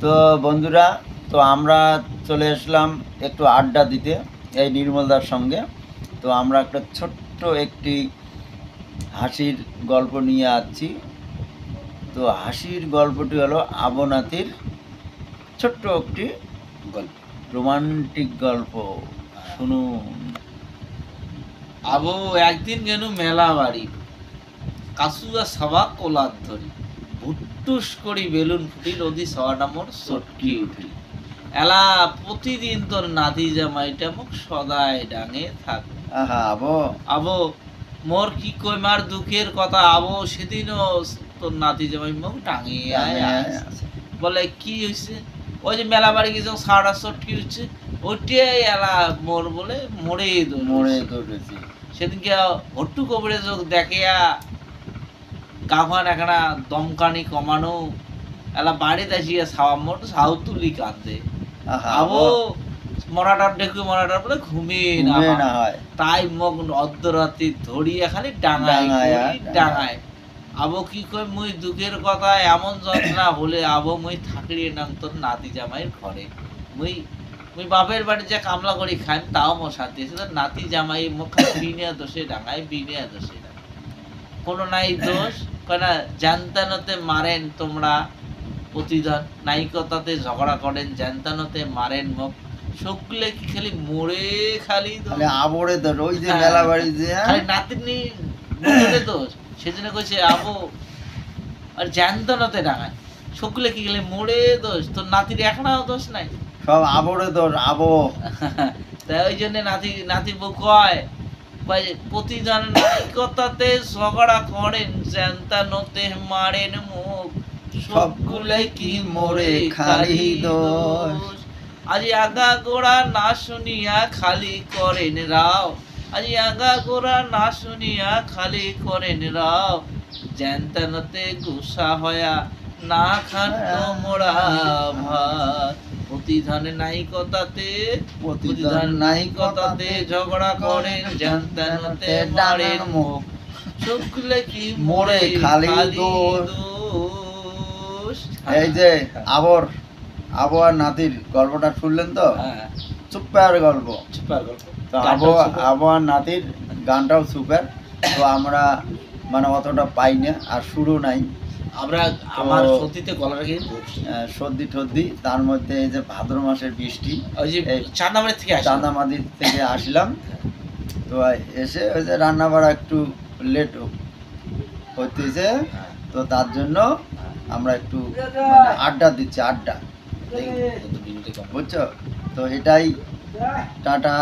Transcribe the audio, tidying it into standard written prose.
তো বন্ধুরা, তো আমরা চলে আসলাম একটু আড্ডা দিতে এই নির্মলদার সঙ্গে। তো আমরা একটা ছোট্ট একটি হাসির গল্প নিয়ে আসছি। তো হাসির গল্পটি হলো আবনাথির ছোট্ট একটি গল্প, রোমান্টিক গল্প। শুনুন। আবো একদিন গেল মেলা বাড়ি, কাসুয়া সাবা কোলার ধরি, ভুট্টুস করি বেলুন ফুটিল ওদি সওয়াটা মোর সটকি উঠিল। এলা প্রতিদিন তোর নাতি জামাইটা মুখ সদাই ডাঙে থাক। আহা আবো আবো মোর কি কইমার দুঃখের কথা, আবো সেদিনও তোর নাতি জামাই মুখ ডাঙে আয় আছে। বলে কি হয়েছে? ওই যে মেলা বাড়ি গেছে সাড়া সটকি হচ্ছে, ওইটাই এলা মোর বলে মরে ধরেছি। সেদিনকে হট্টু কবরে যোগ দেখে গাভান একটা দমকানি কমানো এলা বাড়িতে আসিয়া ছাওয়া মোট সাউ তুলি কাঁদে। আবো মরাটার দেখু মরাটার বলে ঘুমিয়ে না হয়, তাই মগ অর্ধরাত্রি ধরিয়া খালি ডাঙায়। আবো কি কই মুই দুঃখের কথা এমন যন্ত্রণা হলে আবো মুই থাকড়িয়ে নাম তোর নাতি জামাইয়ের ঘরে। মুই বাপের বাড়ি যে কামলা করি খাই তাও মোর শান্তি আছে, তোর নাতি জামাই মুখ বিনিয়া দোষে ডাঙায় বিনিয়া দোষে কোনো নাই দোষ কেনা জানতানতে মারেন তোমরা প্রতিদান, নাইকতাতে ঝগড়া করেন জানতানতে মারেন মুখ সকলে কি খালি মোড়ে খালি আবরে তো ওই যে মেলা বাড়ি যে খালি নাতিনি দোষ। সেজন্য কইছে আবো আর জানতানতে ডাঙায় সকলে কি খালি মোড়ে দোষ, তোর নাতির একটাও দোষ নাই, সব আবরে দোষ আবো। তাই ওই জন্য নাতি বউ কয় প্রতিদান নাইকতাতে ঝগড়া করেন জানতানতে মারেন মুখ সবগুলাই কি মোরে খালি দোষ। আজি আগা গোড়া না শুনিয়া খালি করেন রাও, আজি আগা গোড়া না শুনিয়া খালি করেন রাও, জানতানতে গুসা হয়া না খান মোড়া ভাত। প্রতিধান নাইকতাতে ঝগড়া করেন জানতানতে মারেন মুখ সকলে কি মোরে খালি দোষ। এই যে আবর আর নাতির গল্পটা শুনলেন তো? সুপার গল্প। তো আবো আর নাতির গানটাও সুপার। তো আমরা মানে অতটা পাই না, আর সুরও নাই আমরা। আমার সত্যিতে গলাটা কি সর্দি তার মধ্যে এই যে ভাদ্র মাসের বৃষ্টি, ওই যে চাঁদামাদি থেকে আসলাম। তো এসে ওই যে রান্না বাড়া একটু লেট হইতেছে, তো তার জন্য আমরা একটু মানে আড্ডা দিচ্ছি, আড্ডা, বুঝছো? তো এটাই, টাটা।